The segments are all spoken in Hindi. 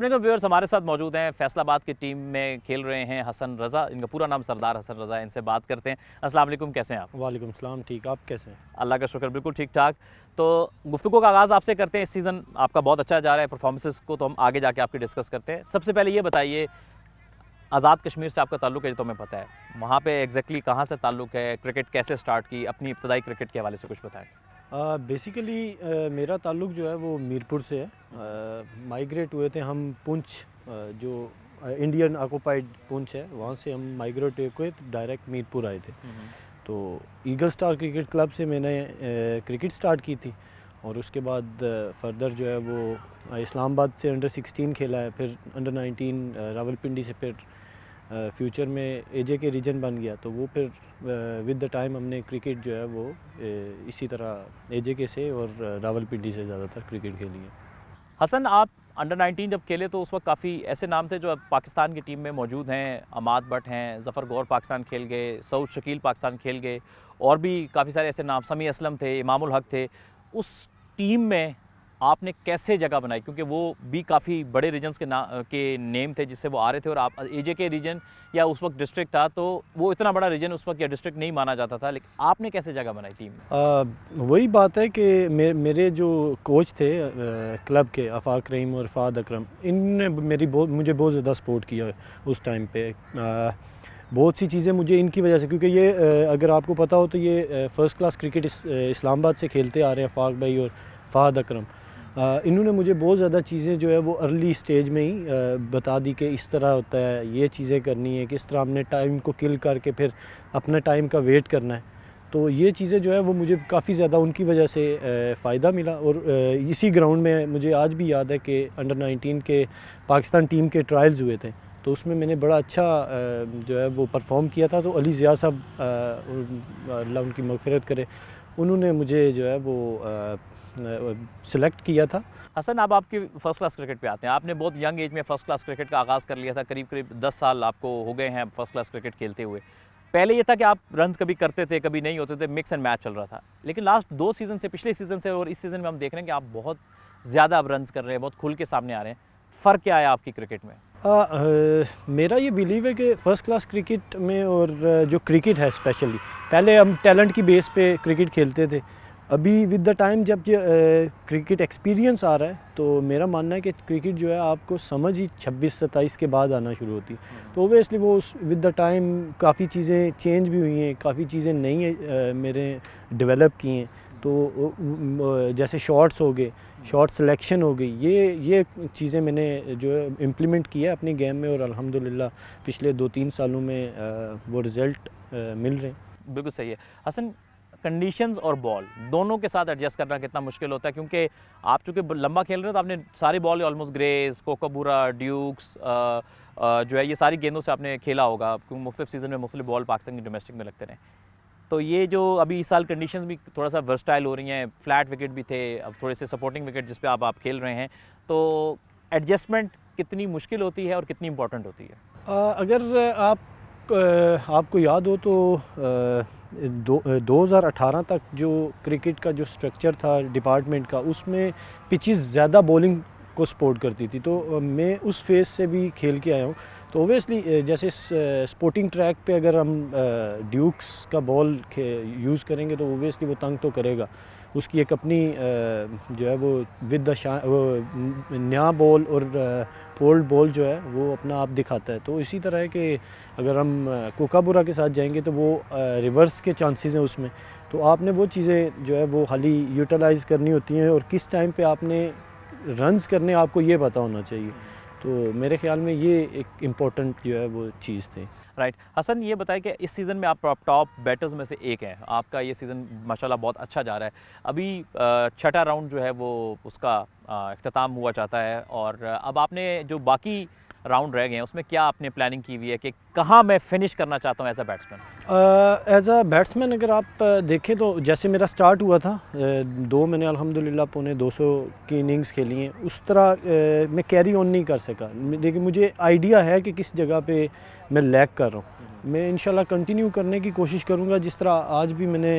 अपने व्यूअर्स हमारे साथ मौजूद हैं, फैसलाबाद की टीम में खेल रहे हैं हसन रज़ा। इनका पूरा नाम सरदार हसन रज़ा है। इनसे बात करते हैं। अस्सलाम वालेकुम, कैसे हैं आप? वालेकुम सलाम, ठीक। आप कैसे हैं? अल्लाह का शुक्र, बिल्कुल ठीक ठाक। तो गुफ्तगू का आगाज़ आपसे करते हैं। इस सीज़न आपका बहुत अच्छा जा रहा है, परफॉर्मेंसेस को तो हम आगे जाके आपकी डिस्कस करते हैं। सबसे पहले ये बताइए, आज़ाद कश्मीर से आपका ताल्लुक़ है, तो हमें पता है। वहाँ पे एग्जैक्टली कहाँ से ताल्लुक़ है, क्रिकेट कैसे स्टार्ट की, अपनी इब्तदाई क्रिकेट के हवाले से कुछ बताएँ। बेसिकली मेरा ताल्लुक़ जो है वो मीरपुर से है। माइग्रेट हुए थे हम पुंछ, जो इंडियन ऑक्युपाइड पुंछ है, वहाँ से हम माइग्रेट हुए डायरेक्ट मीरपुर आए थे। तो ईगल स्टार क्रिकेट क्लब से मैंने क्रिकेट स्टार्ट की थी और उसके बाद फर्दर जो है वो इस्लामाबाद से अंडर 16 खेला है, फिर अंडर 19 रावलपिंडी से, फिर फ्यूचर में एजे के रीजन बन गया। तो वो फिर विद द टाइम हमने क्रिकेट जो है वो इसी तरह एजे के से और रावलपिंडी से ज़्यादातर क्रिकेट खेली है। हसन, आप अंडर 19 जब खेले तो उस वक्त काफ़ी ऐसे नाम थे जो अब पाकिस्तान की टीम में मौजूद हैं। अमाद भट्ट हैं, ज़फ़र गौर पाकिस्तान खेल गए, सऊद शकील पाकिस्तान खेल गए, और भी काफ़ी सारे ऐसे नाम, समी असलम थे, इमामुल हक थे। उस टीम में आपने कैसे जगह बनाई, क्योंकि वो भी काफ़ी बड़े रीजन्स के नेम थे जिससे वो आ रहे थे, और आप एजे के रीजन या उस वक्त डिस्ट्रिक्ट था, तो वो इतना बड़ा रीजन उस वक्त या डिस्ट्रिक्ट नहीं माना जाता था, लेकिन आपने कैसे जगह बनाई टीम में? वही बात है कि मेरे जो कोच थे क्लब के, आफाक रहीम और फ़ाद अकरम, इनने मुझे बहुत ज़्यादा सपोर्ट किया उस टाइम पे। बहुत सी चीज़ें मुझे इनकी वजह से, क्योंकि ये अगर आपको पता हो तो ये फ़र्स्ट क्लास क्रिकेट इस्लामाबाद से खेलते आ रहे हैं, फ़ाक भाई और फ़ाद अकरम। इन्होंने मुझे बहुत ज़्यादा चीज़ें जो है वो अर्ली स्टेज में ही बता दी कि इस तरह होता है, ये चीज़ें करनी है, किस तरह हमने टाइम को किल करके फिर अपने टाइम का वेट करना है। तो ये चीज़ें जो है वो मुझे काफ़ी ज़्यादा उनकी वजह से फ़ायदा मिला। और इसी ग्राउंड में मुझे आज भी याद है कि अंडर 19 के पाकिस्तान टीम के ट्रायल्स हुए थे, तो उसमें मैंने बड़ा अच्छा जो है वो परफॉर्म किया था। तो अली ज़िया साहब, अल्लाह उनकी मग़फ़िरत करे, उन्होंने मुझे जो है वो सिलेक्ट किया था। हसन, अब आपकी फ़र्स्ट क्लास क्रिकेट पे आते हैं। आपने बहुत यंग एज में फ़र्स्ट क्लास क्रिकेट का आगाज़ कर लिया था, करीब करीब 10 साल आपको हो गए हैं फ़र्स्ट क्लास क्रिकेट खेलते हुए। पहले ये था कि आप रन्स कभी करते थे, कभी नहीं होते थे, मिक्स एंड मैच चल रहा था। लेकिन लास्ट 2 सीज़न से, पिछले सीज़न से और इस सीज़न में हम देख रहे हैं कि आप बहुत ज़्यादा अब रन्स कर रहे हैं, बहुत खुल के सामने आ रहे हैं। फ़र्क क्या आया आपकी क्रिकेट में? मेरा ये बिलीव है कि फ़र्स्ट क्लास क्रिकेट में और जो क्रिकेट है स्पेशली, पहले हम टैलेंट की बेस पे क्रिकेट खेलते थे। अभी विद द टाइम जब क्रिकेट एक्सपीरियंस आ रहा है, तो मेरा मानना है कि क्रिकेट जो है आपको समझ ही 26-27 के बाद आना शुरू होती है। तो ओबियसली वो विद द टाइम काफ़ी चीज़ें चेंज भी हुई हैं, काफ़ी चीज़ें नई मेरे डेवलप की हैं। तो जैसे शॉट्स हो गए, शॉट सिलेक्शन हो गई, ये चीज़ें मैंने जो है इम्प्लीमेंट किया है अपनी गेम में, और अल्हम्दुलिल्लाह पिछले 2-3 सालों में वो रिज़ल्ट मिल रहे हैं। बिल्कुल सही है। हसन, कंडीशंस और बॉल दोनों के साथ एडजस्ट करना कितना मुश्किल होता है, क्योंकि आप चूँकि लंबा खेल रहे हो तो आपने सारी बॉल ऑलमोस्ट ग्रेस, कोकाबूरा, ड्यूक्स जो है ये सारी गेंदों से आपने खेला होगा, क्योंकि मुख्तलिफ सीज़न में मुख्तलिफ बॉल पाकिस्तान की डोमेस्टिक में लगते रहे। तो ये जो अभी इस साल कंडीशंस भी थोड़ा सा वर्सटाइल हो रही हैं, फ्लैट विकेट भी थे, अब थोड़े से सपोर्टिंग विकेट जिस पे आप खेल रहे हैं, तो एडजस्टमेंट कितनी मुश्किल होती है और कितनी इंपॉर्टेंट होती है? अगर आपको याद हो तो 2018 तक जो क्रिकेट का जो स्ट्रक्चर था डिपार्टमेंट का, उसमें पिचेस ज़्यादा बॉलिंग को सपोर्ट करती थी। तो मैं उस फेज़ से भी खेल के आया हूँ। तो ओबियसली जैसे स्पोर्टिंग ट्रैक पे अगर हम ड्यूक्स का बॉल यूज़ करेंगे तो ओबियसली वो तंग तो करेगा। उसकी एक अपनी जो है वो विद द वो नया बॉल और ओल्ड बॉल जो है वो अपना आप दिखाता है। तो इसी तरह है कि अगर हम कोकाबूरा के साथ जाएंगे तो वो रिवर्स के चांसेस हैं उसमें। तो आपने वो चीज़ें जो है वो हाली यूटिलाइज़ करनी होती हैं, और किस टाइम पे आपने रन्स करने आपको ये पता होना चाहिए। तो मेरे ख्याल में ये एक इम्पोर्टेंट जो है वो चीज़ थी। राइट। हसन, ये बताएं कि इस सीज़न में आप टॉप बैटर्स में से एक हैं। आपका ये सीज़न माशाल्लाह बहुत अच्छा जा रहा है। अभी छठा राउंड जो है वो उसका इख्तिताम हुआ चाहता है, और अब आपने जो बाकी राउंड रह गए हैं उसमें क्या आपने प्लानिंग की हुई है कि कहाँ मैं फिनिश करना चाहता हूँ as a batsman? As a batsman अगर आप देखें तो जैसे मेरा स्टार्ट हुआ था, दो मैंने अल्हम्दुलिल्लाह पौने 200 की इनिंग्स खेली हैं, उस तरह मैं कैरी ऑन नहीं कर सका। लेकिन मुझे आइडिया है कि किस जगह पे मैं लैग कर रहा हूँ। मैं इंशाल्लाह कंटिन्यू करने की कोशिश करूँगा, जिस तरह आज भी मैंने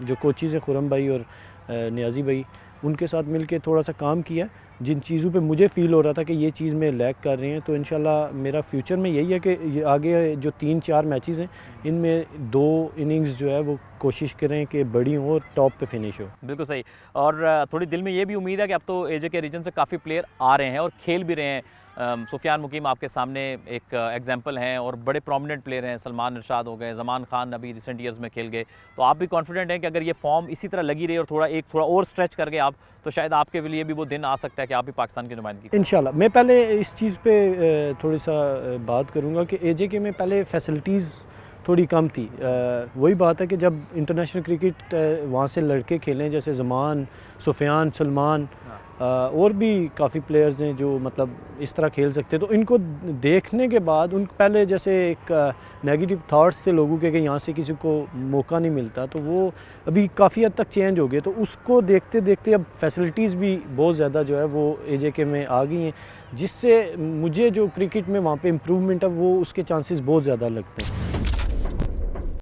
जो कोचेज़ हैं खुरम भाई और नियाज़ी भाई, उनके साथ मिल के थोड़ा सा काम किया। जिन चीज़ों पे मुझे फ़ील हो रहा था कि ये चीज़ में लैग कर रहे हैं, तो इंशाल्लाह मेरा फ्यूचर में यही है कि ये आगे जो 3-4 मैचेस हैं इनमें 2 इनिंग्स जो है वो कोशिश करें कि बड़ी हों और टॉप पे फिनिश हो। बिल्कुल सही। और थोड़ी दिल में ये भी उम्मीद है कि अब तो एजे के रीजन से काफ़ी प्लेयर आ रहे हैं और खेल भी रहे हैं। सुफियान मुकीम आपके सामने एक एग्जांपल हैं और बड़े प्रोमिनेंट प्लेयर हैं। सलमान इरशाद हो गए, ज़मान खान अभी रिसेंट ईयर्स में खेल गए। तो आप भी कॉन्फिडेंट हैं कि अगर ये फॉर्म इसी तरह लगी रही और थोड़ा और स्ट्रेच करके आप, तो शायद आपके लिए भी वो दिन आ सकता है कि आप भी पाकिस्तान की नुमाइंदगी करें। इंशाल्लाह। मैं पहले इस चीज़ पे थोड़ी सा बात करूँगा कि एजेके में पहले फैसिलिटीज़ थोड़ी कम थी। वही बात है कि जब इंटरनेशनल क्रिकेट वहाँ से लड़के खेलें, जैसे ज़मान, सुफियान, सलमान, और भी काफ़ी प्लेयर्स हैं जो मतलब इस तरह खेल सकते, तो इनको देखने के बाद उन पहले जैसे एक नेगेटिव थॉट्स थे लोगों के कि यहाँ से किसी को मौका नहीं मिलता, तो वो अभी काफ़ी हद तक चेंज हो गए। तो उसको देखते देखते अब फैसिलिटीज़ भी बहुत ज़्यादा जो है वो एजेके में आ गई हैं, जिससे मुझे जो क्रिकेट में वहाँ पे इम्प्रूवमेंट है वो उसके चांसेस बहुत ज़्यादा लगते हैं।